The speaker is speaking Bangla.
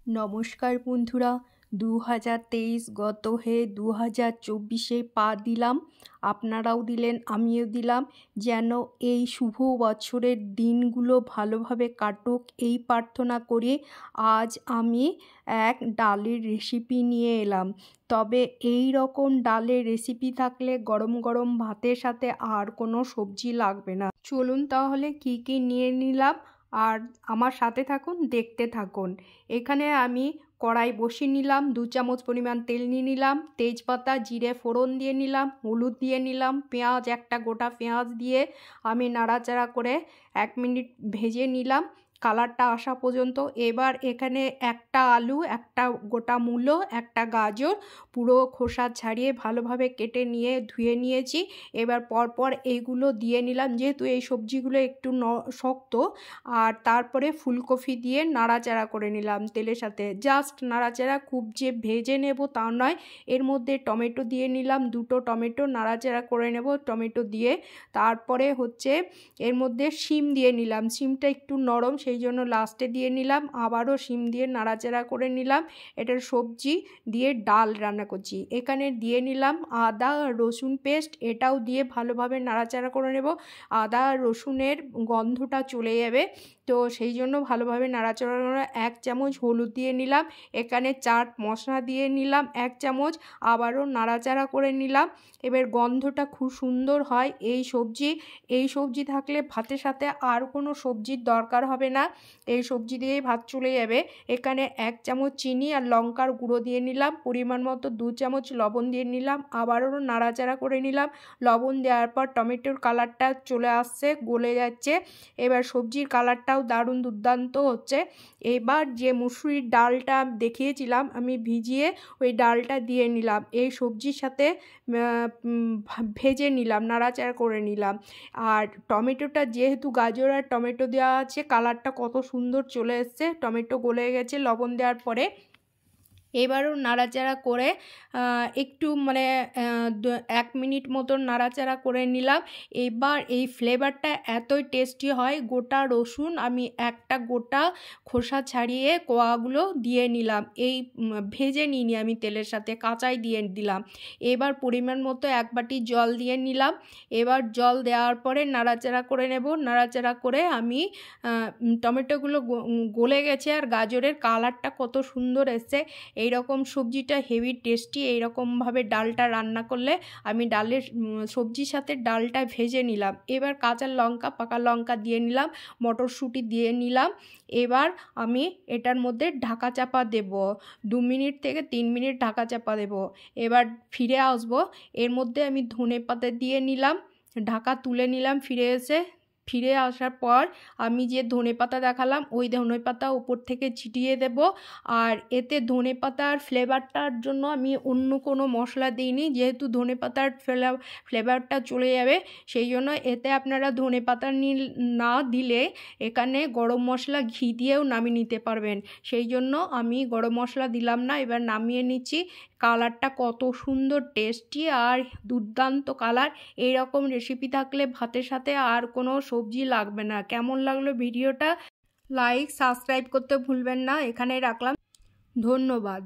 নমস্কার বন্ধুরা, 2023 গত হয়ে 2024-এ পা দিলাম। আপনারাও দিলেন, আমিও দিলাম। যেন এই শুভ বছরের দিনগুলো ভালোভাবে কাটুক এই প্রার্থনা করে আজ আমি এক ডালের রেসিপি নিয়ে এলাম। তবে এই রকম ডালের রেসিপি থাকলে গরম গরম ভাতের সাথে আর কোনো সবজি লাগবে না। চলুন তাহলে কি কি নিয়ে নিলাম আর আমার সাথে থাকুন, দেখতে থাকুন। এখানে আমি কড়াই বসিয়ে নিলাম, 2 চামচ পরিমাণ তেল নিয়ে নিলাম, তেজপাতা জিরে ফোড়ন দিয়ে নিলাম, হলুদ দিয়ে নিলাম, পেঁয়াজ একটা গোটা পেঁয়াজ দিয়ে আমি নাড়াচাড়া করে 1 মিনিট ভেজে নিলাম কালারটা আসা পর্যন্ত। এবার এখানে একটা আলু, একটা গোটা মূলো, একটা গাজর পুরো খোসা ছাড়িয়ে ভালোভাবে কেটে নিয়ে ধুয়ে নিয়েছি। এবার পরপর এইগুলো দিয়ে নিলাম, যেহেতু এই সবজিগুলো একটু শক্ত। আর তারপরে ফুলকপি দিয়ে নাড়াচাড়া করে নিলাম তেলের সাথে, জাস্ট নাড়াচাড়া, খুব যে ভেজে নেব তা নয়। এর মধ্যে টমেটো দিয়ে নিলাম, 2টো টমেটো নাড়াচাড়া করে নেব টমেটো দিয়ে। তারপরে হচ্ছে এর মধ্যে শিম দিয়ে নিলাম, শিমটা একটু নরম সেই জন্য লাস্টে দিয়ে নিলাম। আবারও শিম দিয়ে নাড়াচাড়া করে নিলাম। এটার সবজি দিয়ে ডাল রান্না করছি। এখানে দিয়ে নিলাম আদা রসুন পেস্ট, এটাও দিয়ে ভালোভাবে নাড়াচাড়া করে নেব। আদা রসুনের গন্ধটা চলে যাবে, তো সেই জন্য ভালোভাবে নাড়াচাড়া করে 1 চামচ হলুদ দিয়ে নিলাম। এখানে চাট মশলা দিয়ে নিলাম 1 চামচ, আবারও নাড়াচাড়া করে নিলাম। এবার গন্ধটা খুব সুন্দর হয় এই সবজি থাকলে ভাতের সাথে আর কোনো সবজির দরকার হবে না, এই সবজি দিয়েই ভাত চলে যাবে। এখানে 1 চামচ চিনি আর লঙ্কার গুঁড়ো দিয়ে নিলাম, পরিমাণ মতো 2 চামচ লবণ দিয়ে নিলাম, আবারও নাড়াচাড়া করে নিলাম। লবণ দেওয়ার পর টমেটোর কালারটা চলে আসছে, গলে যাচ্ছে। এবার সবজির কালারটাও দারুণ দুর্দান্ত হচ্ছে। এবার যে মুসুরির ডালটা দেখিয়েছিলাম আমি ভিজিয়ে, ওই ডালটা দিয়ে নিলাম, এই সবজির সাথে ভেজে নিলাম, নাড়াচাড়া করে নিলাম। আর টমেটোটা যেহেতু গাজর আর টমেটো দেওয়া আছে, কালারটা কত সুন্দর চলে এসছে, টমেটো গলে গেছে লবণ দেওয়ার পরে। এবারও নাড়াচাড়া করে একটু 1 মিনিট মতন নাড়াচাড়া করে নিলাম। এবার এই ফ্লেভারটা এতই টেস্টি হয়, গোটা রসুন আমি একটা গোটা খোসা ছাড়িয়ে কোয়াগুলো দিয়ে নিলাম, এই ভেজে নিইনি আমি তেলের সাথে, কাঁচাই দিয়ে দিলাম। এবার পরিমাণ মতো 1 বাটি জল দিয়ে নিলাম। এবার জল দেওয়ার পরে নাড়াচাড়া করে নেব। নাড়াচাড়া করে আমি টমেটোগুলো গলে গেছে আর গাজরের কালারটা কত সুন্দর এসছে। এইরকম সবজিটা হেভি টেস্টি, এইরকমভাবে ডালটা রান্না করলে। আমি ডালের সবজির সাথে ডালটা ভেজে নিলাম। এবার কাঁচা লঙ্কা পাকা লঙ্কা দিয়ে নিলাম, মটরশুঁটি দিয়ে নিলাম। এবার আমি এটার মধ্যে ঢাকা চাপা দেব, 2 মিনিট থেকে 3 মিনিট ঢাকা চাপা দেব। এবার ফিরে আসবো, এর মধ্যে আমি ধনেপাতা দিয়ে নিলাম, ঢাকা তুলে নিলাম। ফিরে আসার পর আমি যে ধনেপাতা দেখালাম ওই ধনেপাতা উপর থেকে ছিটিয়ে দেব। আর এতে ধনেপাতার ফ্লেভারটার জন্য আমি অন্য কোনো মশলা দিইনি, যেহেতু ধনেপাতার ফ্লেভারটা চলে যাবে, সেই জন্য এতে আপনারা ধনেপাতা না দিলে এখানে গরম মশলা ঘি দিয়েও নামিয়ে নিতে পারবেন, সেই জন্য আমি গরম মশলা দিলাম না। এবার নামিয়ে নিচ্ছি। কালারটা কত সুন্দর টেস্টি আর দুর্দান্ত কালার। এইরকম রেসিপি থাকলে ভাতের সাথে আর কোনো সবজি লাগবে না। কেমন লাগলো ভিডিওটা? লাইক সাবস্ক্রাইব করতে ভুলবেন না। এখানে রাখলাম, ধন্যবাদ।